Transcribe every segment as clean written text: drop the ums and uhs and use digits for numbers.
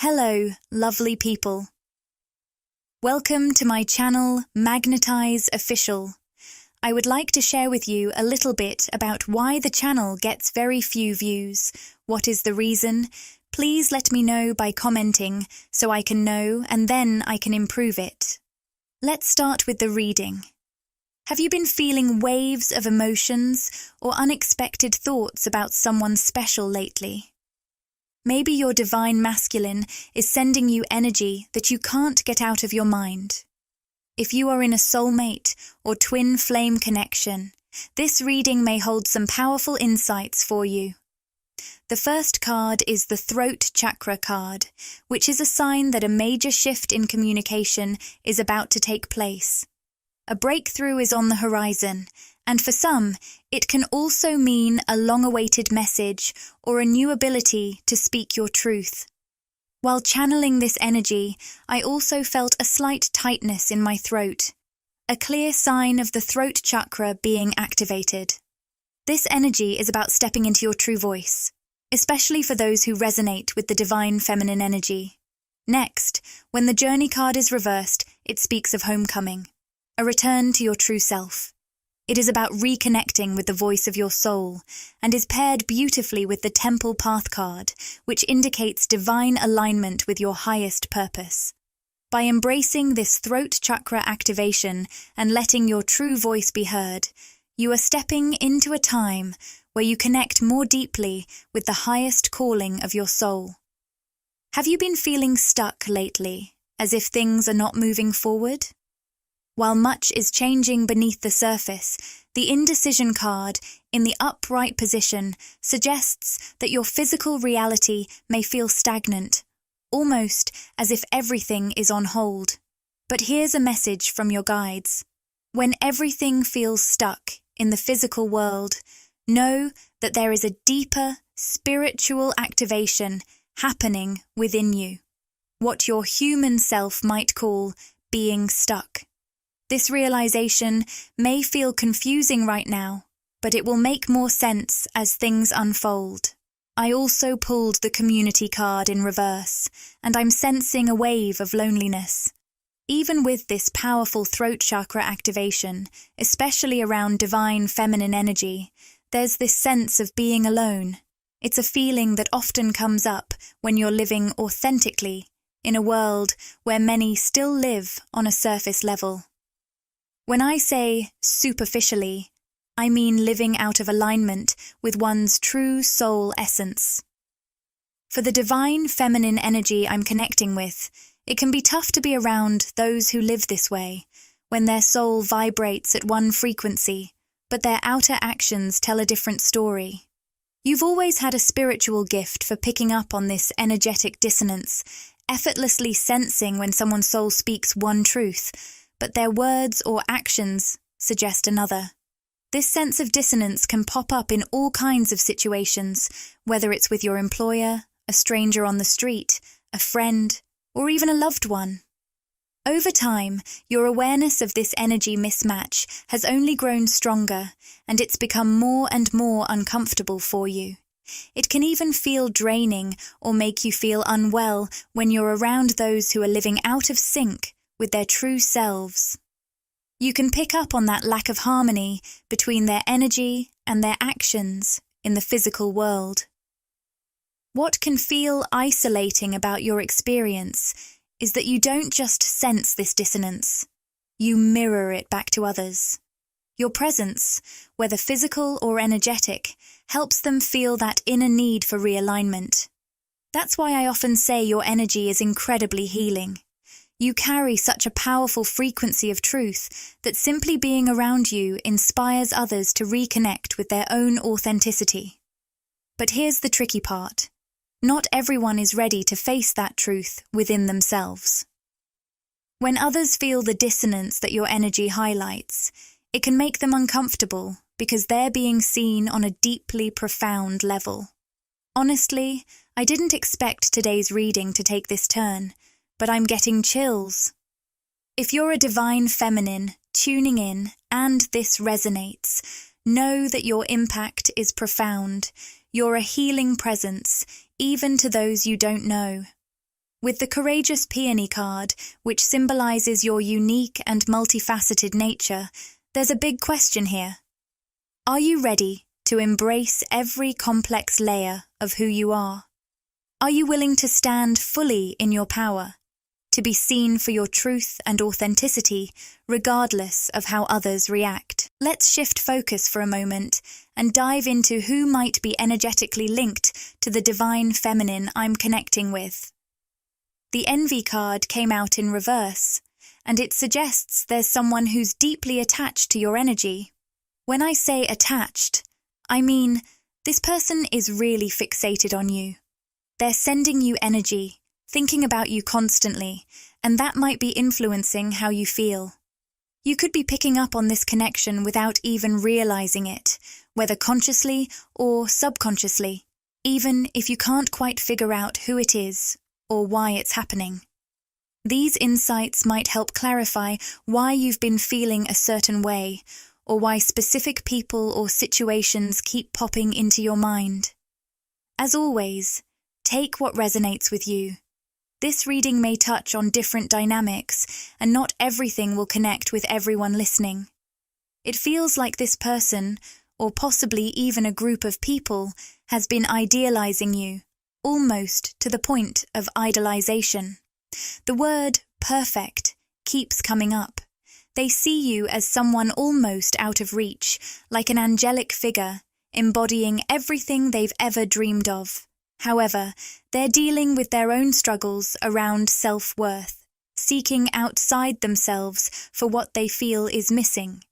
Hello, lovely people. Welcome to my channel, Magnetize Official. I would like to share with you a little bit about why the channel gets very few views. What is the reason? Please let me know by commenting so I can know and then I can improve it. Let's start with the reading. Have you been feeling waves of emotions or unexpected thoughts about someone special lately? Maybe your divine masculine is sending you energy that you can't get out of your mind. If you are in a soulmate or twin flame connection, this reading may hold some powerful insights for you. The first card is the Throat Chakra card, which is a sign that a major shift in communication is about to take place. A breakthrough is on the horizon, and for some, it can also mean a long-awaited message or a new ability to speak your truth. While channeling this energy, I also felt a slight tightness in my throat, a clear sign of the throat chakra being activated. This energy is about stepping into your true voice, especially for those who resonate with the divine feminine energy. Next, when the journey card is reversed, it speaks of homecoming, a return to your true self. It is about reconnecting with the voice of your soul and is paired beautifully with the Temple Path card, which indicates divine alignment with your highest purpose. By embracing this throat chakra activation and letting your true voice be heard, you are stepping into a time where you connect more deeply with the highest calling of your soul. Have you been feeling stuck lately, as if things are not moving forward? While much is changing beneath the surface, the indecision card in the upright position suggests that your physical reality may feel stagnant, almost as if everything is on hold. But here's a message from your guides. When everything feels stuck in the physical world, know that there is a deeper spiritual activation happening within you, what your human self might call being stuck. This realization may feel confusing right now, but it will make more sense as things unfold. I also pulled the community card in reverse, and I'm sensing a wave of loneliness. Even with this powerful throat chakra activation, especially around divine feminine energy, there's this sense of being alone. It's a feeling that often comes up when you're living authentically in a world where many still live on a surface level. When I say superficially, I mean living out of alignment with one's true soul essence. For the divine feminine energy I'm connecting with, it can be tough to be around those who live this way, when their soul vibrates at one frequency, but their outer actions tell a different story. You've always had a spiritual gift for picking up on this energetic dissonance, effortlessly sensing when someone's soul speaks one truth, but their words or actions suggest another. This sense of dissonance can pop up in all kinds of situations, whether it's with your employer, a stranger on the street, a friend, or even a loved one. Over time, your awareness of this energy mismatch has only grown stronger, and it's become more and more uncomfortable for you. It can even feel draining or make you feel unwell when you're around those who are living out of sync with their true selves. You can pick up on that lack of harmony between their energy and their actions in the physical world. What can feel isolating about your experience is that you don't just sense this dissonance, you mirror it back to others. Your presence, whether physical or energetic, helps them feel that inner need for realignment. That's why I often say your energy is incredibly healing. You carry such a powerful frequency of truth that simply being around you inspires others to reconnect with their own authenticity. But here's the tricky part. Not everyone is ready to face that truth within themselves. When others feel the dissonance that your energy highlights, it can make them uncomfortable because they're being seen on a deeply profound level. Honestly, I didn't expect today's reading to take this turn, but I'm getting chills. If you're a divine feminine tuning in and this resonates, know that your impact is profound. You're a healing presence, even to those you don't know. With the courageous peony card, which symbolizes your unique and multifaceted nature, there's a big question here. Are you ready to embrace every complex layer of who you are? Are you willing to stand fully in your power, to be seen for your truth and authenticity, regardless of how others react? Let's shift focus for a moment and dive into who might be energetically linked to the divine feminine I'm connecting with. The Envy card came out in reverse, and it suggests there's someone who's deeply attached to your energy. When I say attached, I mean this person is really fixated on you. They're sending you energy, thinking about you constantly, and that might be influencing how you feel. You could be picking up on this connection without even realizing it, whether consciously or subconsciously, even if you can't quite figure out who it is or why it's happening. These insights might help clarify why you've been feeling a certain way, or why specific people or situations keep popping into your mind. As always, take what resonates with you. This reading may touch on different dynamics, and not everything will connect with everyone listening. It feels like this person, or possibly even a group of people, has been idealizing you, almost to the point of idolization. The word perfect keeps coming up. They see you as someone almost out of reach, like an angelic figure, embodying everything they've ever dreamed of. However, they're dealing with their own struggles around self-worth, seeking outside themselves for what they feel is missing.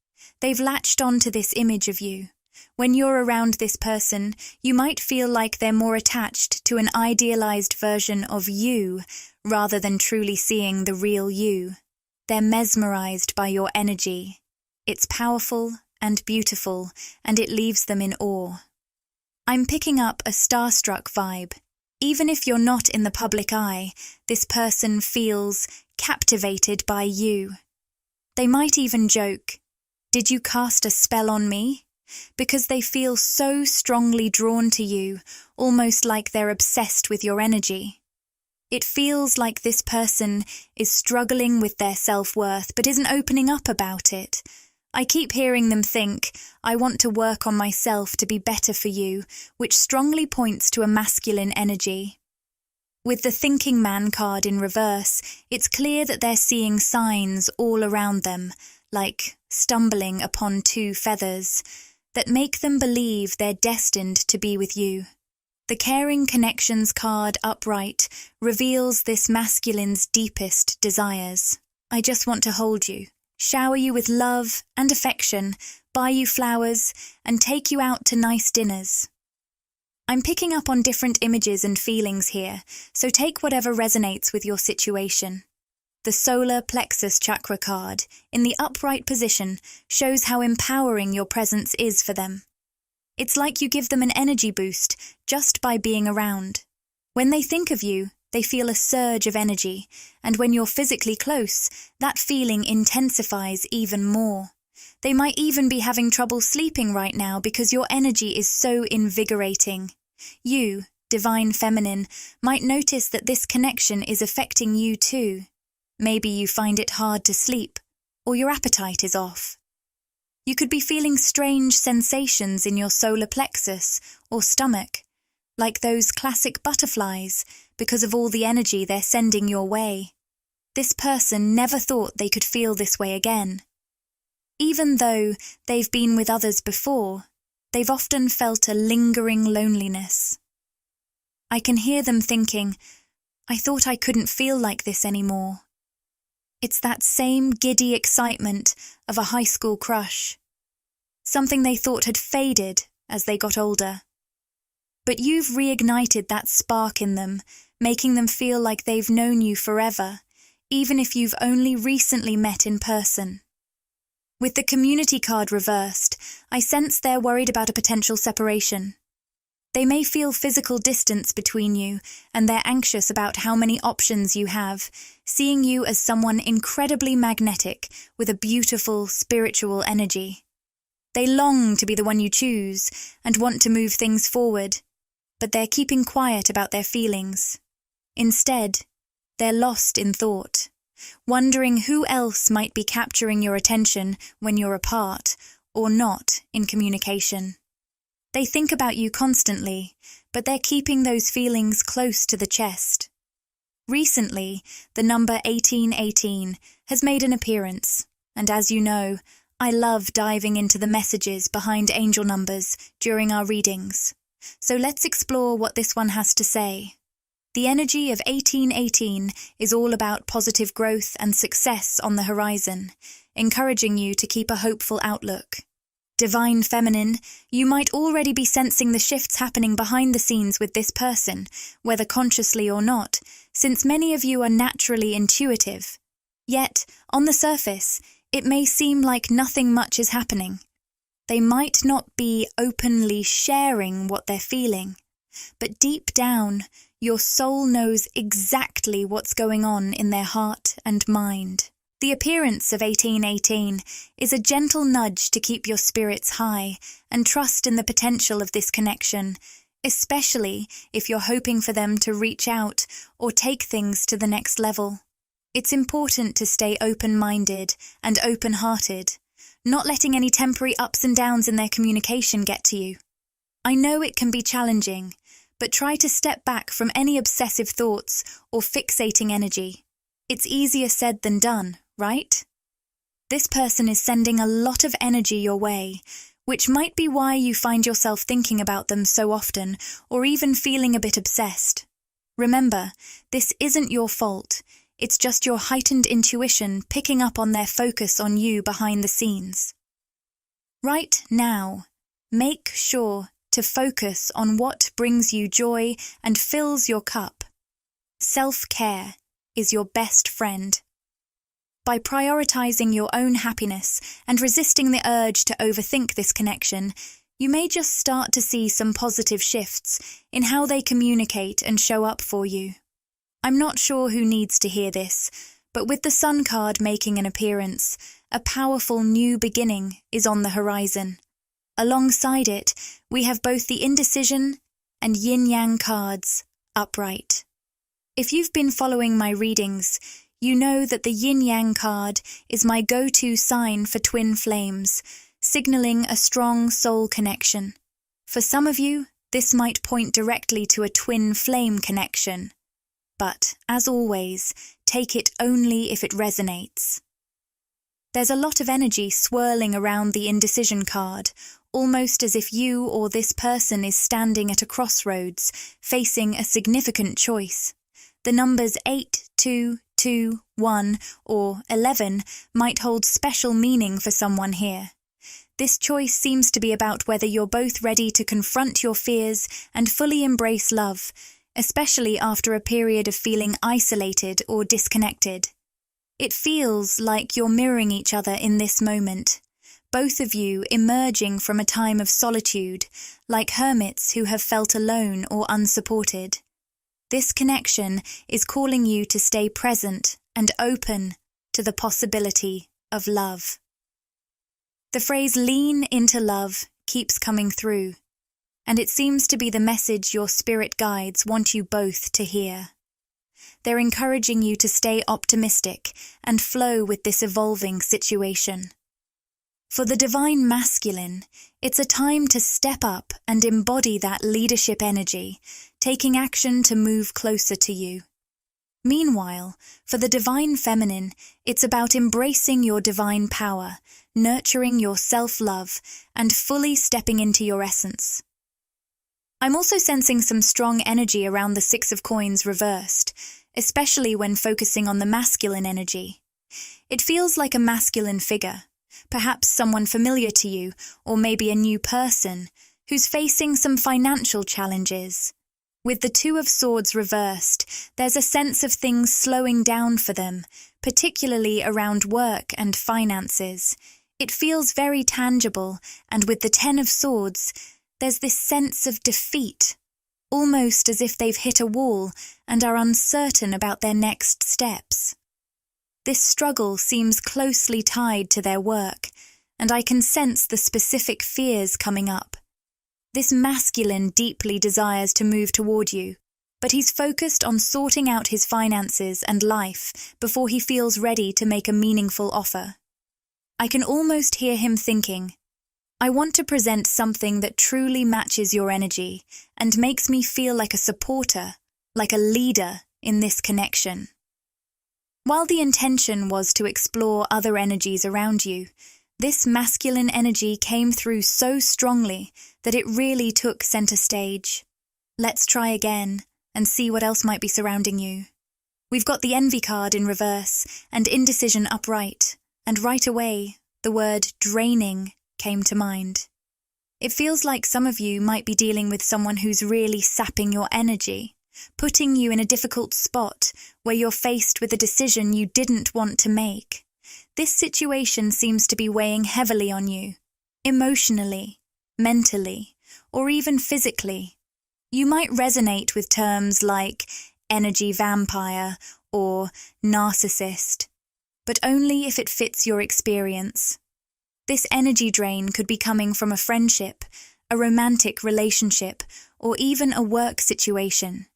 They've latched onto this image of you. When you're around this person, you might feel like they're more attached to an idealized version of you rather than truly seeing the real you. They're mesmerized by your energy. It's powerful and beautiful, and it leaves them in awe. I'm picking up a starstruck vibe. Even if you're not in the public eye, this person feels captivated by you. They might even joke, "Did you cast a spell on me?" Because they feel so strongly drawn to you, almost like they're obsessed with your energy. It feels like this person is struggling with their self-worth but isn't opening up about it. I keep hearing them think, "I want to work on myself to be better for you," which strongly points to a masculine energy. With the Thinking Man card in reverse, it's clear that they're seeing signs all around them, like stumbling upon two feathers, that make them believe they're destined to be with you. The Caring Connections card upright reveals this masculine's deepest desires. "I just want to hold you, shower you with love and affection, buy you flowers, and take you out to nice dinners." I'm picking up on different images and feelings here, so take whatever resonates with your situation. The Solar Plexus Chakra card, in the upright position, shows how empowering your presence is for them. It's like you give them an energy boost just by being around. When they think of you, they feel a surge of energy, and when you're physically close, that feeling intensifies even more. They might even be having trouble sleeping right now because your energy is so invigorating. You, Divine Feminine, might notice that this connection is affecting you too. Maybe you find it hard to sleep, or your appetite is off. You could be feeling strange sensations in your solar plexus or stomach, like those classic butterflies, because of all the energy they're sending your way. This person never thought they could feel this way again. Even though they've been with others before, they've often felt a lingering loneliness. I can hear them thinking, "I thought I couldn't feel like this anymore." It's that same giddy excitement of a high school crush, something they thought had faded as they got older. But you've reignited that spark in them, making them feel like they've known you forever, even if you've only recently met in person. With the Community card reversed, I sense they're worried about a potential separation. They may feel physical distance between you, and they're anxious about how many options you have, seeing you as someone incredibly magnetic with a beautiful spiritual energy. They long to be the one you choose and want to move things forward, but they're keeping quiet about their feelings. Instead, They're lost in thought, wondering who else might be capturing your attention when you're apart or not in communication. They think about you constantly, but they're keeping those feelings close to the chest. Recently, the number 1818 has made an appearance, and as you know, I love diving into the messages behind angel numbers during our readings. So let's explore what this one has to say. The energy of 1818 is all about positive growth and success on the horizon, encouraging you to keep a hopeful outlook. Divine Feminine, you might already be sensing the shifts happening behind the scenes with this person, whether consciously or not, since many of you are naturally intuitive. Yet, on the surface, it may seem like nothing much is happening. They might not be openly sharing what they're feeling, but deep down, your soul knows exactly what's going on in their heart and mind. The appearance of 1818 is a gentle nudge to keep your spirits high and trust in the potential of this connection, especially if you're hoping for them to reach out or take things to the next level. It's important to stay open-minded and open-hearted, not letting any temporary ups and downs in their communication get to you. I know it can be challenging, but try to step back from any obsessive thoughts or fixating energy. It's easier said than done, right? This person is sending a lot of energy your way, which might be why you find yourself thinking about them so often or even feeling a bit obsessed. Remember, this isn't your fault. It's just your heightened intuition picking up on their focus on you behind the scenes. Right now, make sure to focus on what brings you joy and fills your cup. Self-care is your best friend. By prioritizing your own happiness and resisting the urge to overthink this connection, you may just start to see some positive shifts in how they communicate and show up for you. I'm not sure who needs to hear this, but with the Sun card making an appearance, a powerful new beginning is on the horizon. Alongside it, we have both the indecision and yin-yang cards upright. If you've been following my readings, you know that the yin-yang card is my go-to sign for twin flames, signaling a strong soul connection. For some of you, this might point directly to a twin flame connection. But, as always, take it only if it resonates. There's a lot of energy swirling around the indecision card, almost as if you or this person is standing at a crossroads, facing a significant choice. The numbers 8, 2, 2, 1, or 11 might hold special meaning for someone here. This choice seems to be about whether you're both ready to confront your fears and fully embrace love, especially after a period of feeling isolated or disconnected. It feels like you're mirroring each other in this moment, both of you emerging from a time of solitude, like hermits who have felt alone or unsupported. This connection is calling you to stay present and open to the possibility of love. The phrase "lean into love" keeps coming through, and it seems to be the message your spirit guides want you both to hear. They're encouraging you to stay optimistic and flow with this evolving situation. For the divine masculine, it's a time to step up and embody that leadership energy, taking action to move closer to you. Meanwhile, for the divine feminine, it's about embracing your divine power, nurturing your self-love, and fully stepping into your essence. I'm also sensing some strong energy around the Six of Coins reversed, especially when focusing on the masculine energy. It feels like a masculine figure, perhaps someone familiar to you, or maybe a new person, who's facing some financial challenges. With the Two of Swords reversed, there's a sense of things slowing down for them, particularly around work and finances. It feels very tangible, and with the Ten of Swords, there's this sense of defeat, almost as if they've hit a wall and are uncertain about their next steps. This struggle seems closely tied to their work, and I can sense the specific fears coming up. This masculine deeply desires to move toward you, but he's focused on sorting out his finances and life before he feels ready to make a meaningful offer. I can almost hear him thinking, I want to present something that truly matches your energy and makes me feel like a supporter, like a leader in this connection. While the intention was to explore other energies around you, this masculine energy came through so strongly that it really took center stage. Let's try again and see what else might be surrounding you. We've got the envy card in reverse and indecision upright, and right away, the word draining came to mind. It feels like some of you might be dealing with someone who's really sapping your energy, putting you in a difficult spot where you're faced with a decision you didn't want to make. This situation seems to be weighing heavily on you, emotionally, mentally, or even physically. You might resonate with terms like energy vampire or narcissist, but only if it fits your experience. This energy drain could be coming from a friendship, a romantic relationship, or even a work situation.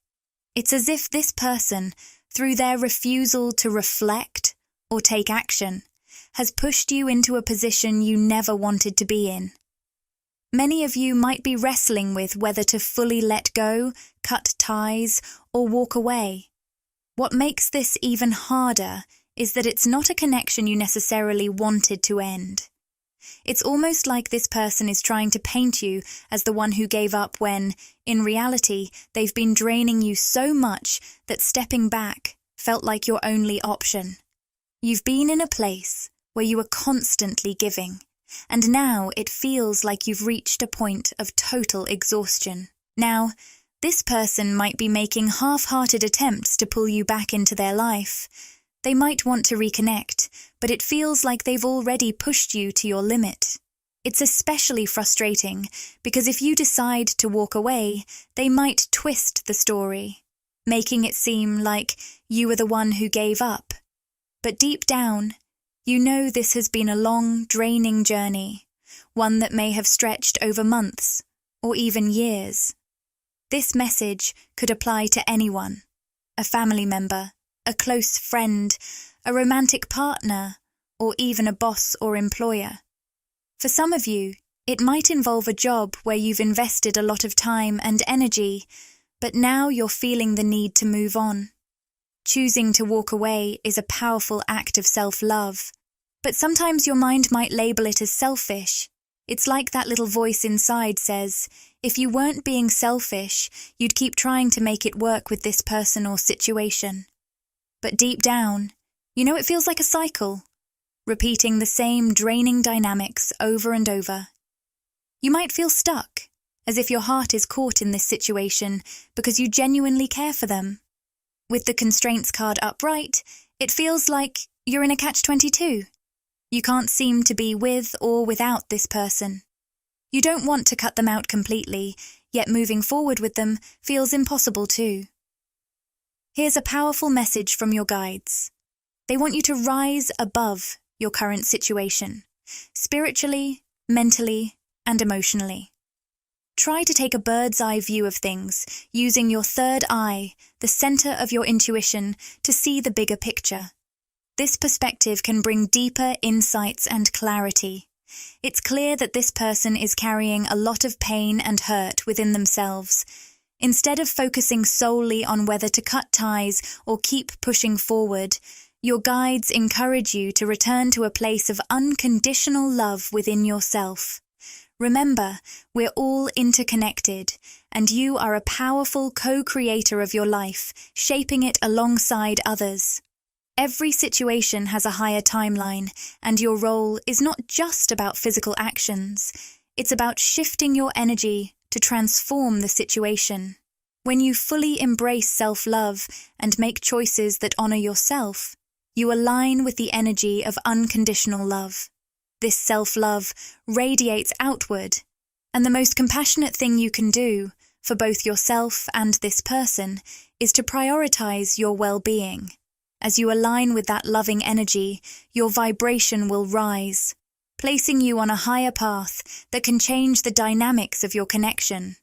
It's as if this person, through their refusal to reflect or take action, has pushed you into a position you never wanted to be in. Many of you might be wrestling with whether to fully let go, cut ties, or walk away. What makes this even harder is that it's not a connection you necessarily wanted to end. It's almost like this person is trying to paint you as the one who gave up when, in reality, they've been draining you so much that stepping back felt like your only option. You've been in a place where you were constantly giving, and now it feels like you've reached a point of total exhaustion. Now, this person might be making half-hearted attempts to pull you back into their life. They might want to reconnect, but it feels like they've already pushed you to your limit. It's especially frustrating because if you decide to walk away, they might twist the story, making it seem like you were the one who gave up. But deep down, you know this has been a long, draining journey, one that may have stretched over months or even years. This message could apply to anyone, a family member, a close friend, a romantic partner, or even a boss or employer. For some of you, it might involve a job where you've invested a lot of time and energy, but now you're feeling the need to move on. Choosing to walk away is a powerful act of self-love, but sometimes your mind might label it as selfish. It's like that little voice inside says, if you weren't being selfish, you'd keep trying to make it work with this person or situation. But deep down, you know it feels like a cycle, repeating the same draining dynamics over and over. You might feel stuck, as if your heart is caught in this situation because you genuinely care for them. With the constraints card upright, it feels like you're in a catch-22. You can't seem to be with or without this person. You don't want to cut them out completely, yet moving forward with them feels impossible too. Here's a powerful message from your guides. They want you to rise above your current situation, spiritually, mentally, and emotionally. Try to take a bird's eye view of things, using your third eye, the center of your intuition, to see the bigger picture. This perspective can bring deeper insights and clarity. It's clear that this person is carrying a lot of pain and hurt within themselves. Instead of focusing solely on whether to cut ties or keep pushing forward, your guides encourage you to return to a place of unconditional love within yourself. Remember, we're all interconnected, and you are a powerful co-creator of your life, shaping it alongside others. Every situation has a higher timeline, and your role is not just about physical actions. It's about shifting your energy to transform the situation. When you fully embrace self-love and make choices that honor yourself, you align with the energy of unconditional love. This self-love radiates outward, and the most compassionate thing you can do, for both yourself and this person, is to prioritize your well-being. As you align with that loving energy, your vibration will rise, placing you on a higher path that can change the dynamics of your connection.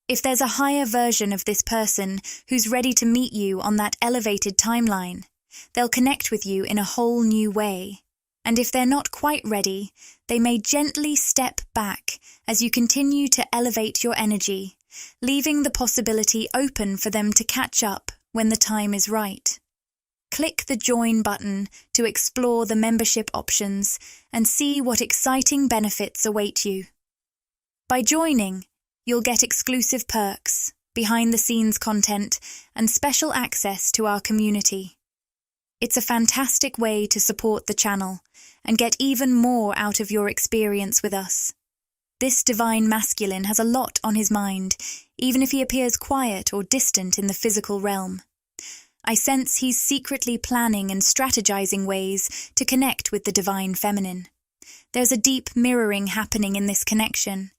If there's a higher version of this person who's ready to meet you on that elevated timeline, they'll connect with you in a whole new way. And if they're not quite ready, they may gently step back as you continue to elevate your energy, leaving the possibility open for them to catch up when the time is right. Click the Join button to explore the membership options and see what exciting benefits await you. By joining, you'll get exclusive perks, behind-the-scenes content, and special access to our community. It's a fantastic way to support the channel and get even more out of your experience with us. This divine masculine has a lot on his mind, even if he appears quiet or distant in the physical realm. I sense he's secretly planning and strategizing ways to connect with the divine feminine. There's a deep mirroring happening in this connection,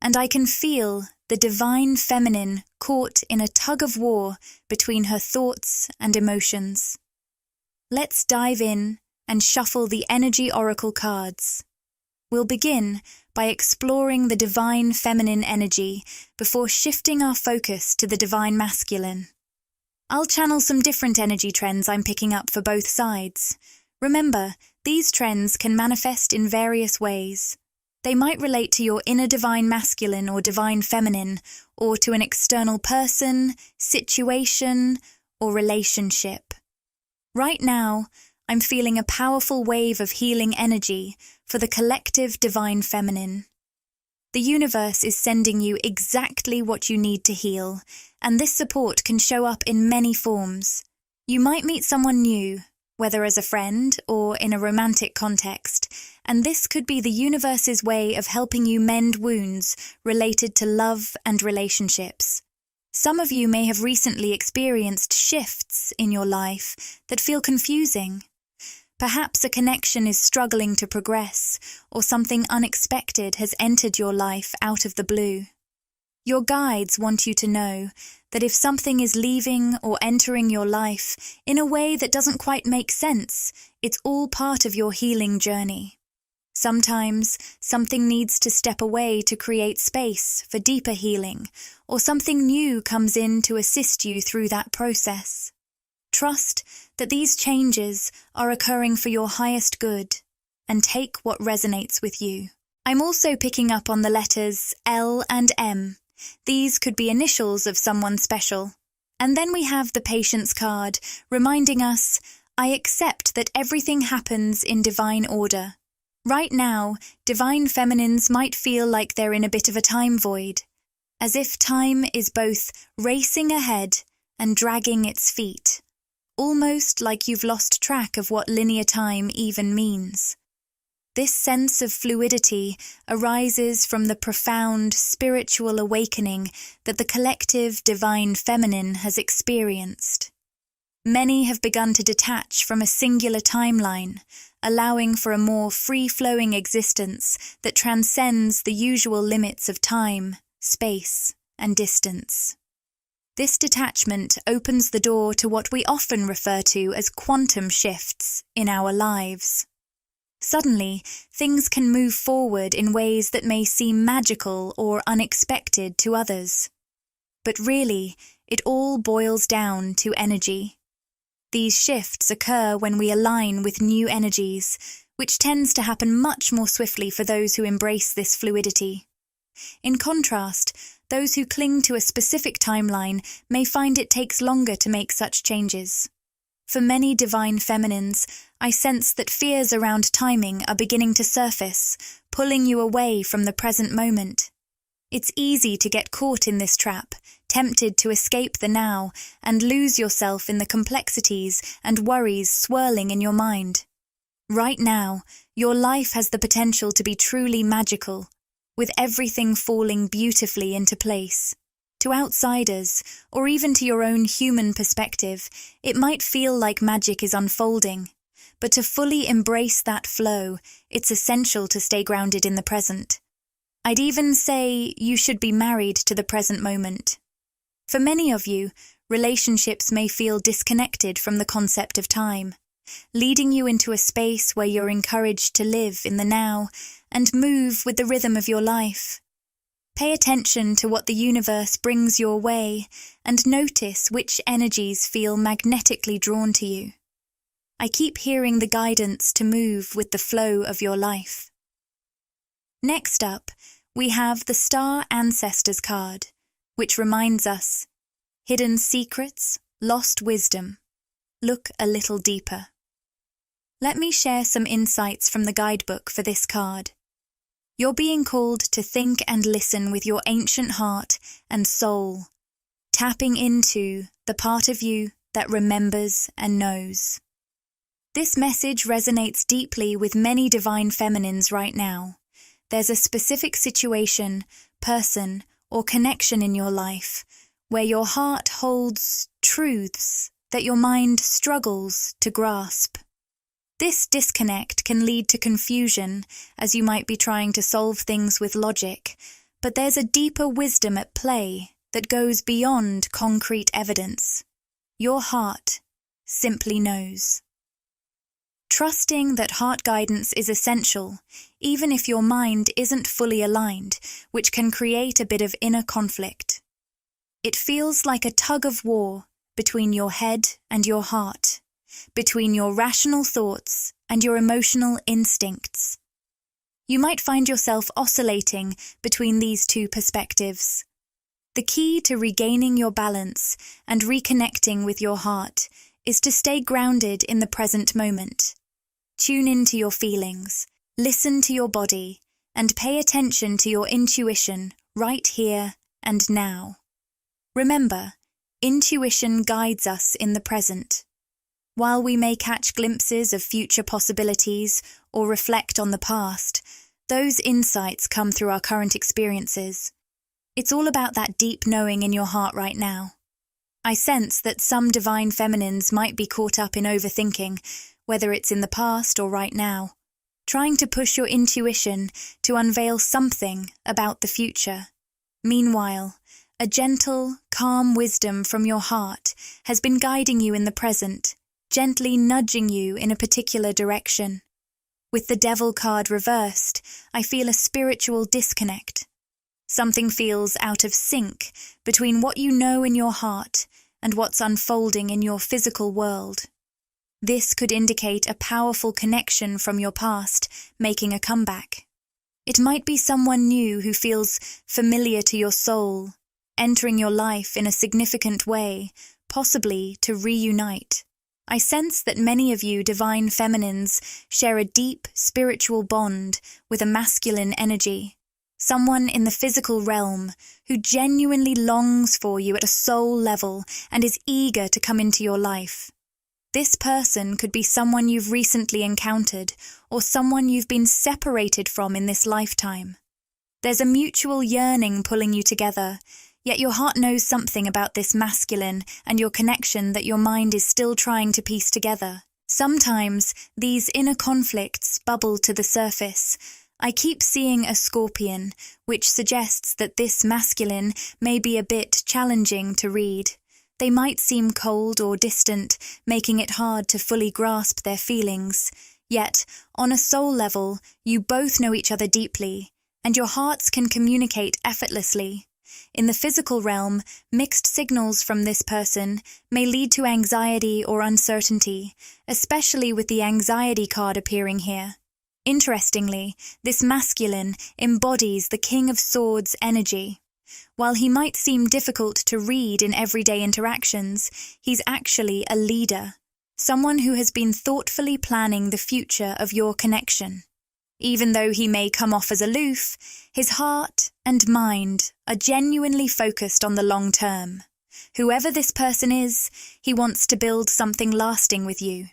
and I can feel the divine feminine caught in a tug-of-war between her thoughts and emotions. Let's dive in and shuffle the energy oracle cards. We'll begin by exploring the divine feminine energy before shifting our focus to the divine masculine. I'll channel some different energy trends I'm picking up for both sides. Remember, these trends can manifest in various ways. They might relate to your inner divine masculine or divine feminine, or to an external person, situation, or relationship. Right now, I'm feeling a powerful wave of healing energy for the collective divine feminine. The universe is sending you exactly what you need to heal, and this support can show up in many forms. You might meet someone new, whether as a friend or in a romantic context, and this could be the universe's way of helping you mend wounds related to love and relationships. Some of you may have recently experienced shifts in your life that feel confusing. Perhaps a connection is struggling to progress, or something unexpected has entered your life out of the blue. Your guides want you to know that if something is leaving or entering your life in a way that doesn't quite make sense, it's all part of your healing journey. Sometimes something needs to step away to create space for deeper healing, or something new comes in to assist you through that process. Trust that these changes are occurring for your highest good, and take what resonates with you. I'm also picking up on the letters L and M. These could be initials of someone special. And then we have the Patience card, reminding us, I accept that everything happens in divine order. Right now, divine feminines might feel like they're in a bit of a time void, as if time is both racing ahead and dragging its feet, almost like you've lost track of what linear time even means. This sense of fluidity arises from the profound spiritual awakening that the collective divine feminine has experienced. Many have begun to detach from a singular timeline, allowing for a more free-flowing existence that transcends the usual limits of time, space, and distance. This detachment opens the door to what we often refer to as quantum shifts in our lives. Suddenly, things can move forward in ways that may seem magical or unexpected to others. But really, it all boils down to energy. These shifts occur when we align with new energies, which tends to happen much more swiftly for those who embrace this fluidity. In contrast, those who cling to a specific timeline may find it takes longer to make such changes. For many divine feminines, I sense that fears around timing are beginning to surface, pulling you away from the present moment. It's easy to get caught in this trap, tempted to escape the now and lose yourself in the complexities and worries swirling in your mind. Right now, your life has the potential to be truly magical, with everything falling beautifully into place. To outsiders, or even to your own human perspective, it might feel like magic is unfolding. But to fully embrace that flow, it's essential to stay grounded in the present. I'd even say you should be married to the present moment. For many of you, relationships may feel disconnected from the concept of time, leading you into a space where you're encouraged to live in the now and move with the rhythm of your life. Pay attention to what the universe brings your way and notice which energies feel magnetically drawn to you. I keep hearing the guidance to move with the flow of your life. Next up, we have the Star Ancestors card, which reminds us, hidden secrets, lost wisdom. Look a little deeper. Let me share some insights from the guidebook for this card. You're being called to think and listen with your ancient heart and soul, tapping into the part of you that remembers and knows. This message resonates deeply with many divine feminines right now. There's a specific situation, person, or connection in your life where your heart holds truths that your mind struggles to grasp. This disconnect can lead to confusion, as you might be trying to solve things with logic, but there's a deeper wisdom at play that goes beyond concrete evidence. Your heart simply knows. Trusting that heart guidance is essential, even if your mind isn't fully aligned, which can create a bit of inner conflict. It feels like a tug of war between your head and your heart, between your rational thoughts and your emotional instincts. You might find yourself oscillating between these two perspectives. The key to regaining your balance and reconnecting with your heart is to stay grounded in the present moment. Tune into your feelings, listen to your body, and pay attention to your intuition right here and now. Remember, intuition guides us in the present. While we may catch glimpses of future possibilities or reflect on the past, those insights come through our current experiences. It's all about that deep knowing in your heart right now. I sense that some divine feminines might be caught up in overthinking, whether it's in the past or right now, trying to push your intuition to unveil something about the future. Meanwhile, a gentle, calm wisdom from your heart has been guiding you in the present, gently nudging you in a particular direction. With the Devil card reversed, I feel a spiritual disconnect. Something feels out of sync between what you know in your heart and what's unfolding in your physical world. This could indicate a powerful connection from your past making a comeback. It might be someone new who feels familiar to your soul, entering your life in a significant way, possibly to reunite. I sense that many of you divine feminines share a deep spiritual bond with a masculine energy, someone in the physical realm who genuinely longs for you at a soul level and is eager to come into your life. This person could be someone you've recently encountered or someone you've been separated from in this lifetime. There's a mutual yearning pulling you together, yet your heart knows something about this masculine and your connection that your mind is still trying to piece together. Sometimes these inner conflicts bubble to the surface. I keep seeing a scorpion, which suggests that this masculine may be a bit challenging to read. They might seem cold or distant, making it hard to fully grasp their feelings. Yet, on a soul level, you both know each other deeply, and your hearts can communicate effortlessly. In the physical realm, mixed signals from this person may lead to anxiety or uncertainty, especially with the anxiety card appearing here. Interestingly, this masculine embodies the King of Swords energy. While he might seem difficult to read in everyday interactions, he's actually a leader, someone who has been thoughtfully planning the future of your connection. Even though he may come off as aloof, his heart and mind are genuinely focused on the long term. Whoever this person is, he wants to build something lasting with you.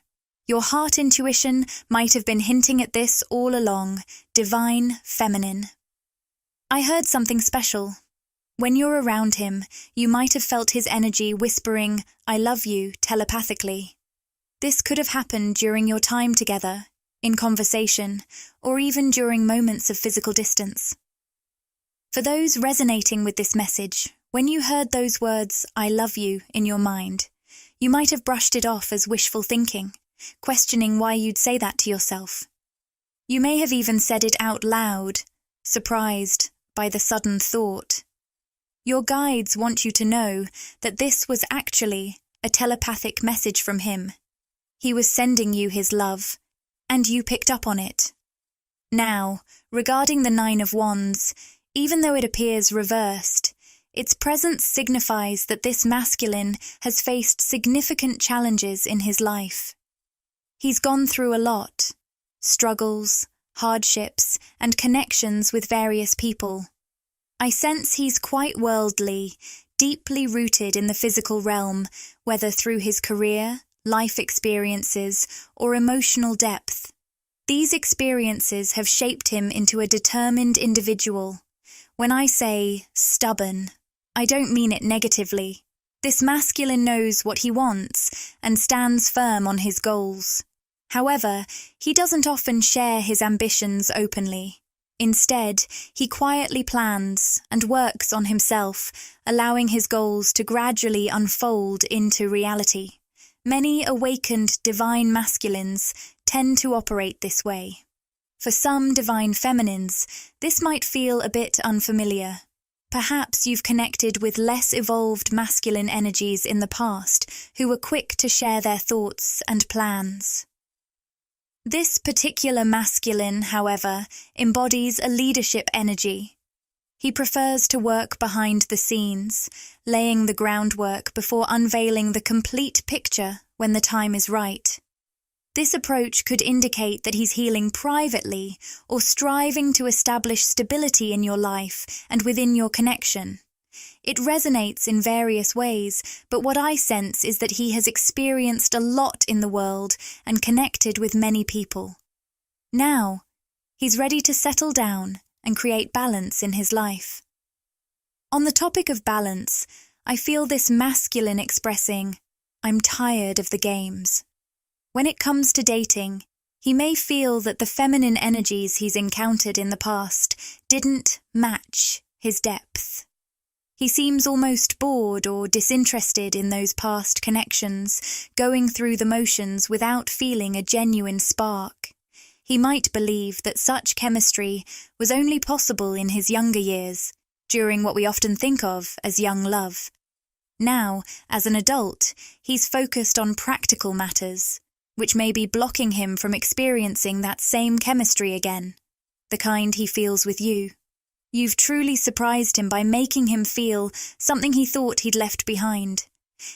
Your heart intuition might have been hinting at this all along, divine feminine. I heard something special. When you're around him, you might have felt his energy whispering, "I love you," telepathically. This could have happened during your time together, in conversation, or even during moments of physical distance. For those resonating with this message, when you heard those words, "I love you," in your mind, you might have brushed it off as wishful thinking, questioning why you'd say that to yourself. You may have even said it out loud, surprised, by the sudden thought. Your guides want you to know that this was actually a telepathic message from him. He was sending you his love, and you picked up on it. Now, regarding the Nine of Wands, even though it appears reversed, its presence signifies that this masculine has faced significant challenges in his life. He's gone through a lot: struggles, hardships, and connections with various people. I sense he's quite worldly, deeply rooted in the physical realm, whether through his career, life experiences, or emotional depth. These experiences have shaped him into a determined individual. When I say stubborn, I don't mean it negatively. This masculine knows what he wants and stands firm on his goals. However, he doesn't often share his ambitions openly. Instead, he quietly plans and works on himself, allowing his goals to gradually unfold into reality. Many awakened divine masculines tend to operate this way. For some divine feminines, this might feel a bit unfamiliar. Perhaps you've connected with less evolved masculine energies in the past who were quick to share their thoughts and plans. This particular masculine, however, embodies a leadership energy. He prefers to work behind the scenes, laying the groundwork before unveiling the complete picture when the time is right. This approach could indicate that he's healing privately or striving to establish stability in your life and within your connection. It resonates in various ways, but what I sense is that he has experienced a lot in the world and connected with many people. Now, he's ready to settle down and create balance in his life. On the topic of balance, I feel this masculine expressing, "I'm tired of the games." When it comes to dating, he may feel that the feminine energies he's encountered in the past didn't match his depth. He seems almost bored or disinterested in those past connections, going through the motions without feeling a genuine spark. He might believe that such chemistry was only possible in his younger years, during what we often think of as young love. Now, as an adult, he's focused on practical matters, which may be blocking him from experiencing that same chemistry again, the kind he feels with you. You've truly surprised him by making him feel something he thought he'd left behind.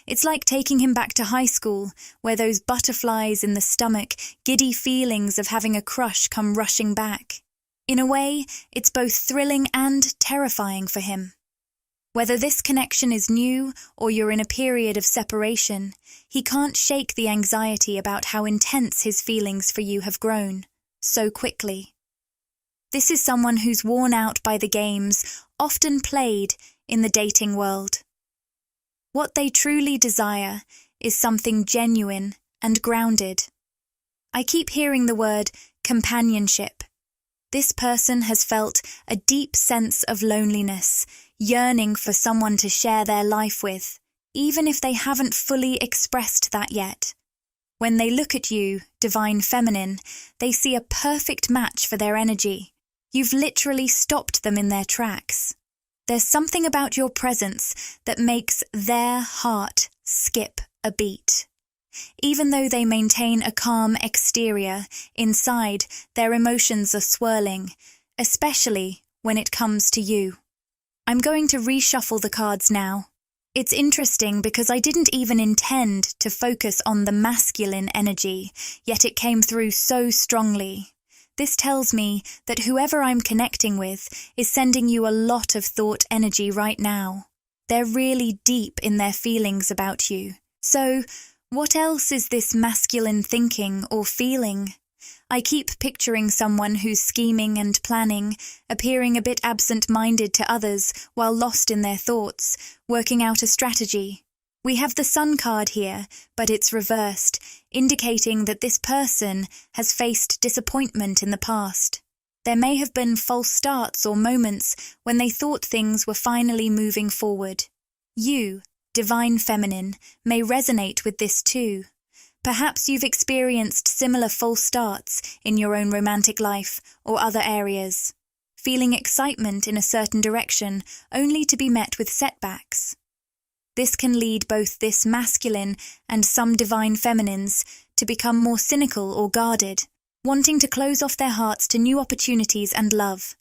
It's like taking him back to high school, where those butterflies in the stomach, giddy feelings of having a crush come rushing back. In a way, it's both thrilling and terrifying for him. Whether this connection is new or you're in a period of separation, he can't shake the anxiety about how intense his feelings for you have grown so quickly. This is someone who's worn out by the games often played in the dating world. What they truly desire is something genuine and grounded. I keep hearing the word companionship. This person has felt a deep sense of loneliness, yearning for someone to share their life with, even if they haven't fully expressed that yet. When they look at you, divine feminine, they see a perfect match for their energy. You've literally stopped them in their tracks. There's something about your presence that makes their heart skip a beat. Even though they maintain a calm exterior, inside their emotions are swirling, especially when it comes to you. I'm going to reshuffle the cards now. It's interesting because I didn't even intend to focus on the masculine energy, yet it came through so strongly. This tells me that whoever I'm connecting with is sending you a lot of thought energy right now. They're really deep in their feelings about you. So, what else is this masculine thinking or feeling? I keep picturing someone who's scheming and planning, appearing a bit absent-minded to others while lost in their thoughts, working out a strategy. We have the Sun card here, but it's reversed, indicating that this person has faced disappointment in the past. There may have been false starts or moments when they thought things were finally moving forward. You, divine feminine, may resonate with this too. Perhaps you've experienced similar false starts in your own romantic life or other areas. feeling excitement in a certain direction only to be met with setbacks. This can lead both this masculine and some divine feminines to become more cynical or guarded, wanting to close off their hearts to new opportunities and love.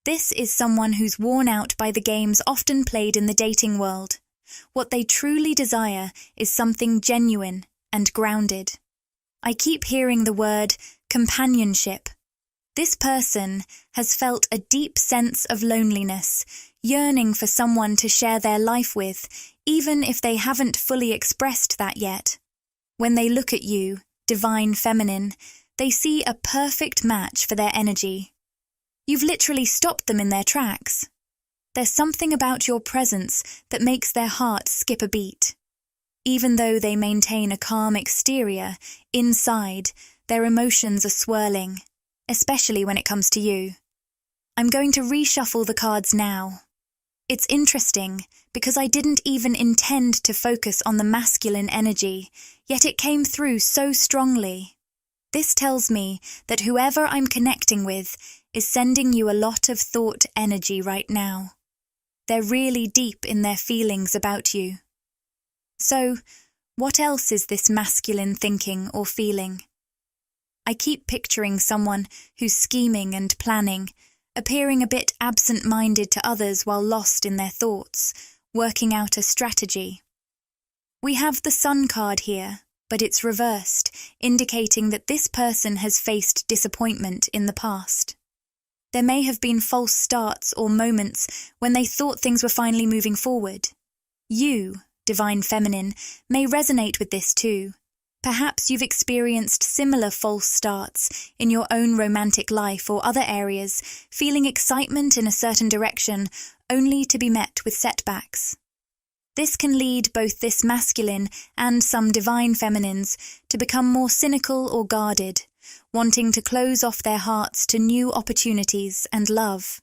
This is someone who's worn out by the games often played in the dating world. What they truly desire is something genuine and grounded. I keep hearing the word companionship. This person has felt a deep sense of loneliness, yearning for someone to share their life with, even if they haven't fully expressed that yet. When they look at you, divine feminine, they see a perfect match for their energy. You've literally stopped them in their tracks. There's something about your presence that makes their heart skip a beat. Even though they maintain a calm exterior, inside, their emotions are swirling, especially when it comes to you. I'm going to reshuffle the cards now. It's interesting because I didn't even intend to focus on the masculine energy, yet it came through so strongly. This tells me that whoever I'm connecting with is sending you a lot of thought energy right now. They're really deep in their feelings about you. So, what else is this masculine thinking or feeling? I keep picturing someone who's scheming and planning, appearing a bit absent-minded to others while lost in their thoughts, working out a strategy. We have the Sun card here, but it's reversed, indicating that this person has faced disappointment in the past. There may have been false starts or moments when they thought things were finally moving forward. You, divine feminine, may resonate with this too. Perhaps you've experienced similar false starts in your own romantic life or other areas, feeling excitement in a certain direction only to be met with setbacks. This can lead both this masculine and some divine feminines to become more cynical or guarded, wanting to close off their hearts to new opportunities and love.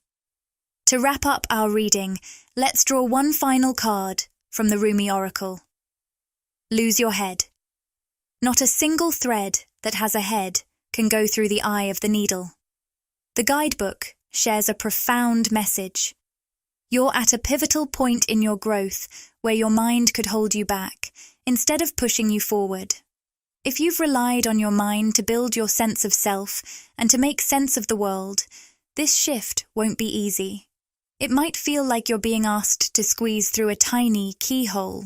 To wrap up our reading, let's draw one final card from the Rumi Oracle. Lose your head. Not a single thread that has a head can go through the eye of the needle. The guidebook shares a profound message. You're at a pivotal point in your growth where your mind could hold you back, instead of pushing you forward. If you've relied on your mind to build your sense of self and to make sense of the world, this shift won't be easy. It might feel like you're being asked to squeeze through a tiny keyhole.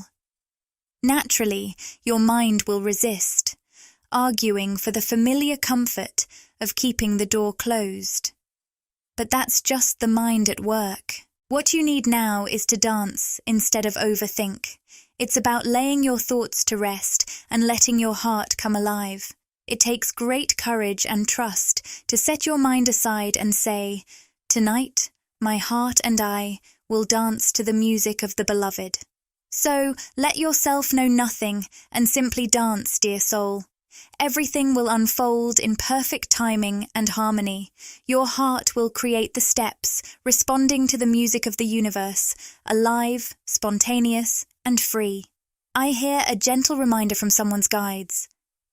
Naturally, your mind will resist, arguing for the familiar comfort of keeping the door closed. But that's just the mind at work. What you need now is to dance instead of overthink. It's about laying your thoughts to rest and letting your heart come alive. It takes great courage and trust to set your mind aside and say, "Tonight, my heart and I will dance to the music of the beloved." So, let yourself know nothing and simply dance, dear soul. Everything will unfold in perfect timing and harmony. Your heart will create the steps, responding to the music of the universe, alive, spontaneous, and free. I hear a gentle reminder from someone's guides.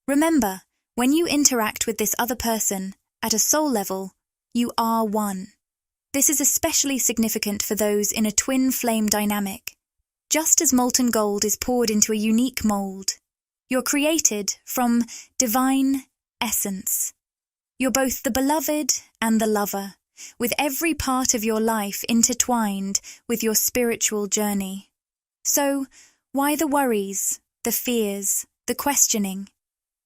Remember, when you interact with this other person, at a soul level, you are one. This is especially significant for those in a twin flame dynamic. Just as molten gold is poured into a unique mold, you're created from divine essence. You're both the beloved and the lover, with every part of your life intertwined with your spiritual journey. So, why the worries, the fears, the questioning?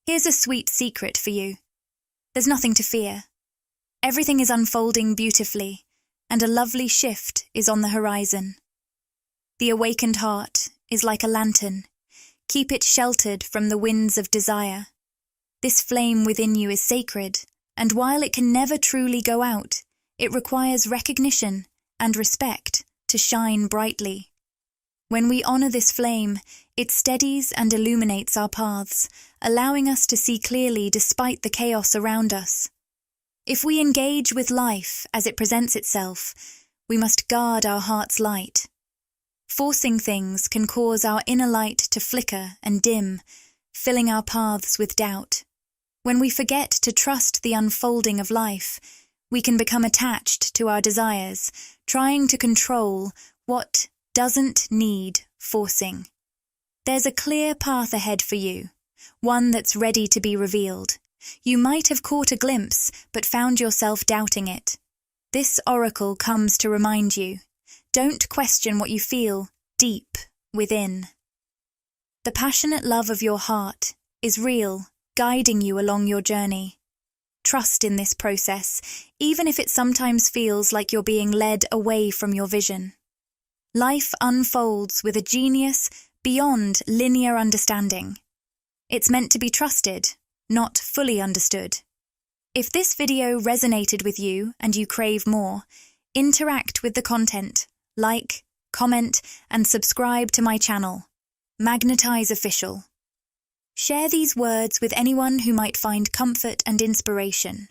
Here's a sweet secret for you. There's nothing to fear. Everything is unfolding beautifully, and a lovely shift is on the horizon. The awakened heart is like a lantern. Keep it sheltered from the winds of desire. This flame within you is sacred, and while it can never truly go out, it requires recognition and respect to shine brightly. When we honor this flame, it steadies and illuminates our paths, allowing us to see clearly despite the chaos around us. If we engage with life as it presents itself, we must guard our heart's light. Forcing things can cause our inner light to flicker and dim, filling our paths with doubt. When we forget to trust the unfolding of life, We can become attached to our desires, trying to control what doesn't need forcing. There's a clear path ahead for you, one that's ready to be revealed. You might have caught a glimpse, but found yourself doubting it. This oracle comes to remind you, don't question what you feel deep within. The passionate love of your heart is real, guiding you along your journey. Trust in this process, even if it sometimes feels like you're being led away from your vision. Life unfolds with a genius beyond linear understanding. It's meant to be trusted, not fully understood. If this video resonated with you and you crave more, interact with the content, like, comment, and subscribe to my channel, Magnetize Official. Share these words with anyone who might find comfort and inspiration.